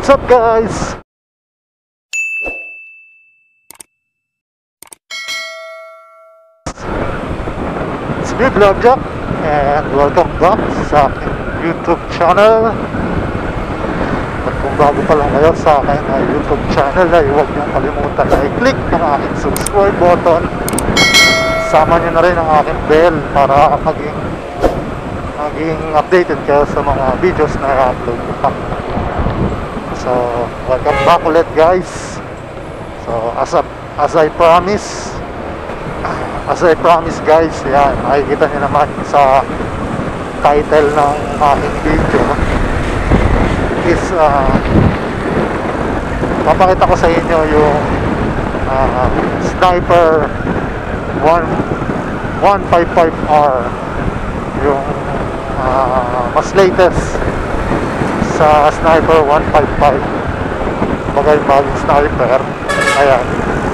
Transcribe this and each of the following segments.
What's up guys? It's me Vlogjack and welcome back sa aking YouTube channel. At kung bago pa lang kayo sa aking YouTube channel ay huwag niyong kalimutan na i-click ang aking subscribe button. Sama niyo na rin ang aking bell para maging updated kayo sa mga videos na i-upload ko pa. So, welcome back ulit guys. So, as I promise guys, yan, makikita nyo naman sa title ng aking video is papakita ko sa inyo yung Sniper 155R, yung mas latest sa Sniper 155, bagay bagong sniper. Ayan,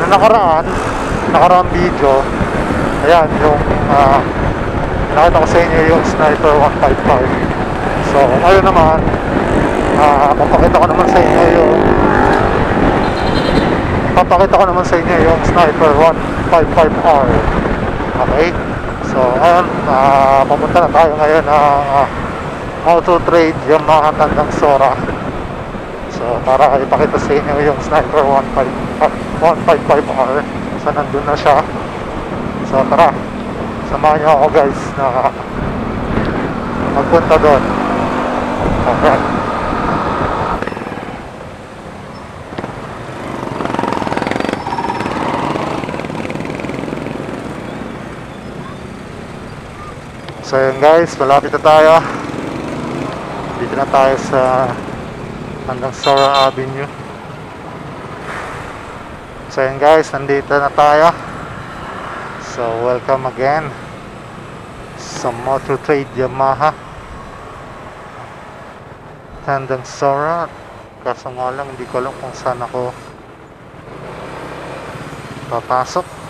yung nakaraang video, ayan yung nakita ko sa inyo yung Sniper 155. So ngayon naman papakita ko naman sa inyo yung Sniper 155R. Okay, so ngayon papunta na tayo ngayon Auto Trade Yamaha Tandang Sora. So para ipakita sa inyo yung Sniper 155R. So nandun na siya. So tara, samahan nyo ako guys na magpunta doon. Okay. So yun guys, malapit na tayo. Dito na tayo sa Tandang Sora Avenue. So yun guys, nandito na tayo. So welcome again sa Auto Trade Yamaha Tandang Sora. Kaso nga lang, hindi ko alam kung saan ako papasok.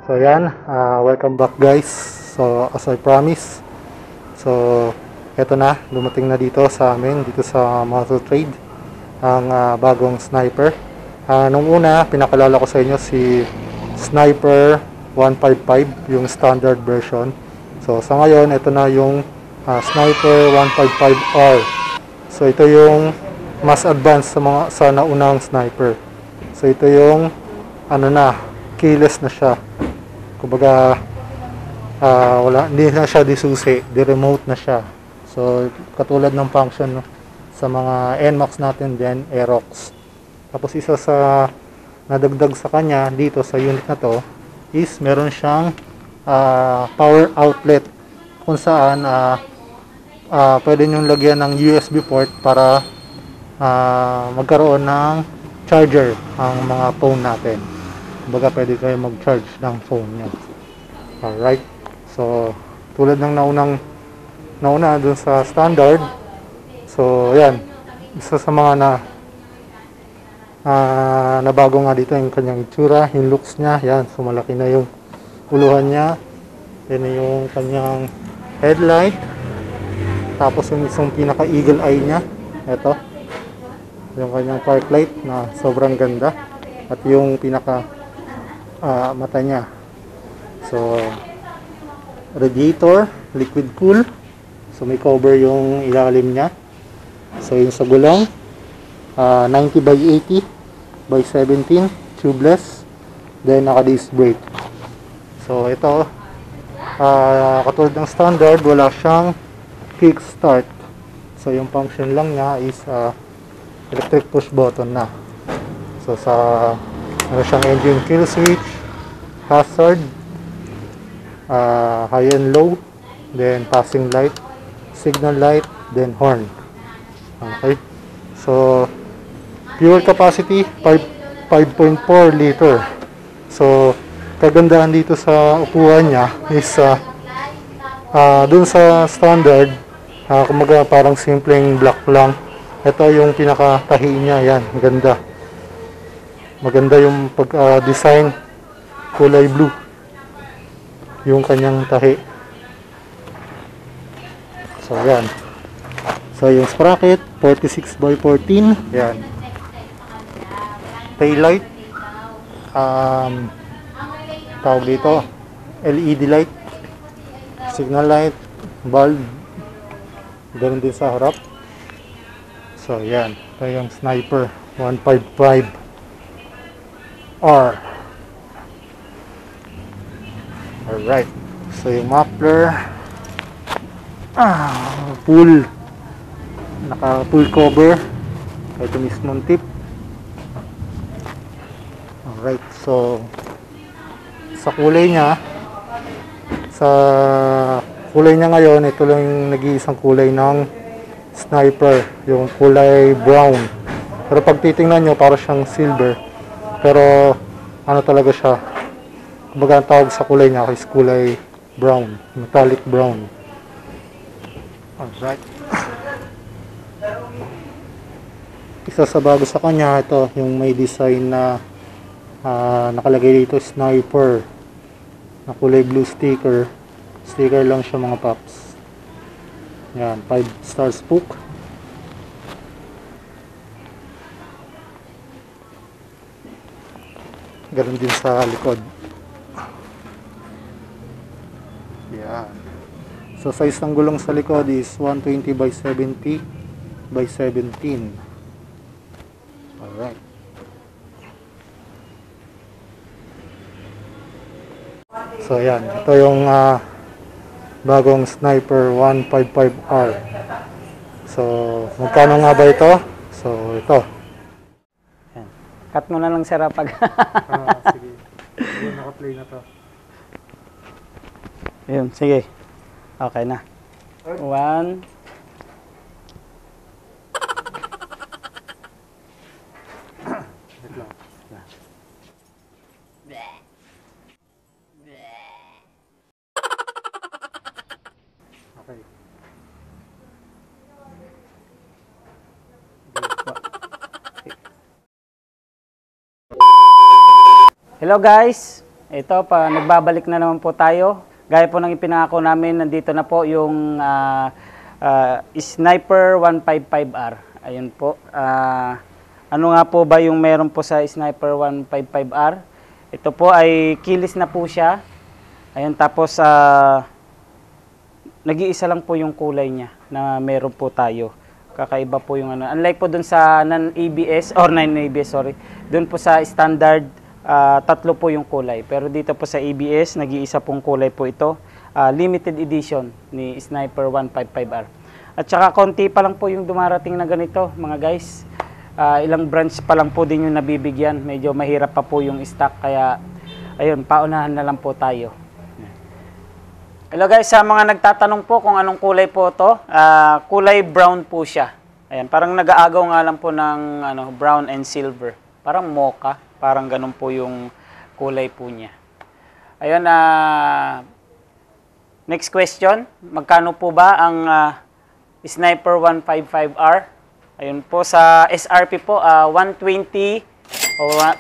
So yan, welcome back guys. So as I promise, so eto na, dumating na dito sa amin, dito sa Auto Trade, ang bagong sniper. Nung una, pinakalala ko sa inyo si Sniper 155, yung standard version. So sa ngayon, ito na yung Sniper 155R. So ito yung mas advanced sa naunang sniper. So ito yung keyless na siya. Kumbaga hindi na siya disusi, di-remote na siya. So katulad ng function sa mga NMAX natin din, Aerox. Tapos isa sa nadagdag sa kanya dito sa unit na to is meron siyang power outlet kung saan pwede nyo lagyan ng USB port para magkaroon ng charger ang mga phone natin. Kumbaga pwede kayo mag-charge ng phone nyo. Alright, so tulad ng nauna dun sa standard, so yan, isa sa mga nabago nga dito yung kanyang itsura, yung looks niya. Yan, so malaki na yung uluhan niya. Yan yung kanyang headlight. Tapos yung isang pinaka eagle eye niya, ito yung kanyang park light na sobrang ganda. At yung pinaka mata niya. So radiator, liquid cool. So may cover yung ilalim niya. So yung sa gulong, 90 by 80 by 17 tubeless, then naka disc brake. So ito, katulad ng standard, wala siyang kick start. So yung function lang niya is electric push button na. So meron siyang engine kill switch, hazard, high and low, then passing light, signal light, then horn. Okay, so fuel capacity 5.4 liter. So kagandahan dito sa upuan niya is dun sa standard, kumaga parang simpleng black lang. Ito yung pinakatahi niya. Yan, maganda yung pag-design, kulay blue yung kanyang tahi. So yan, so yung sprocket 46 by 14. Yan, tail light, tawag dito LED light, signal light, bulb, ganoon din sa harap. So yan, ito yung Sniper 155R. Alright, so yung muffler, full, naka full cover, ito mismong tip. Alright, so sa kulay niya ngayon, ito lang yung nag-iisang kulay ng Sniper, yung kulay brown. Pero pag titingnan nyo, para siyang silver, pero ano talaga siya, kumbaga ang tawag sa kulay niya is kulay brown, metallic brown. Alright, isa sa bago sa kanya, ito yung may design na nakalagay dito Sniper na kulay blue sticker lang siya mga paps. Yan, 5-star spook. Ganun din sa likod. Yan, so size ng gulong sa likod is 120 by 70 by 17. Alright, so yan, ito yung bagong Sniper 155R. So magkano nga ba ito? So ito, cut mo na lang sir pag sige, naka-play na to. yun, sige, okay na. 1 Okay. Hello guys, ito pa nagbabalik na naman po tayo. Gaya po ng ipinangako namin, nandito na po yung Sniper 155R. Ayun po. Ano nga po ba yung meron po sa Sniper 155R? Ito po ay keyless na po siya. Ayun, tapos nag-iisa lang po yung kulay niya na meron po tayo. Kakaiba po yung ano. Unlike po dun sa non-ABS or 9ABS, sorry. Dun po sa standard, tatlo po yung kulay. Pero dito po sa ABS, nag-iisa pong kulay po ito. Limited edition ni Sniper 155R. At saka konti pa lang po yung dumarating na ganito, mga guys. Ilang branch pa lang po din yung nabibigyan. Medyo mahirap pa po yung stock, kaya ayun, paunahan na lang po tayo. Hello guys, sa mga nagtatanong po kung anong kulay po to, kulay brown po siya. Ayan, parang nag-aagaw nga lang po ng brown and silver. Parang mocha, parang ganun po yung kulay po niya. Ayun, next question, magkano po ba ang Sniper 155R? Ayun po, sa SRP po, 120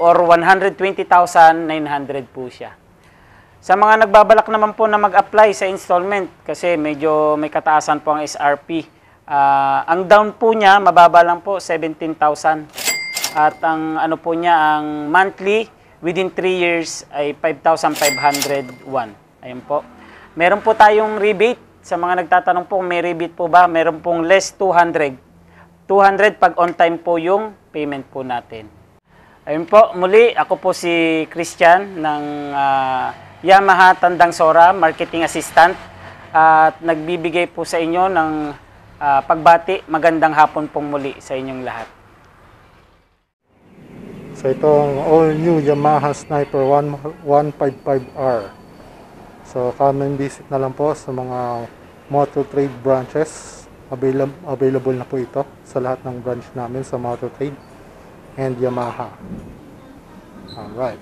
or 120,900 po siya. Sa mga nagbabalak naman po na mag-apply sa installment, kasi medyo may kataasan po ang SRP, ang down po niya, mababa lang po, 17,000. At ang ano po niya, ang monthly, within 3 years ay 5,501. Ayun po. Meron po tayong rebate. Sa mga nagtatanong po, may rebate po ba? Meron pong less 200. 200 pag on time po yung payment po natin. Ayun po, muli, ako po si Christian ng Yamaha Tandang Sora, Marketing Assistant. At nagbibigay po sa inyo ng pagbati. Magandang hapon pong muli sa inyong lahat. So itong all-new Yamaha Sniper 155R. So come and visit na lang po sa mga Motor Trade branches. Available na po ito sa lahat ng branch namin sa Motor Trade and Yamaha. Alright.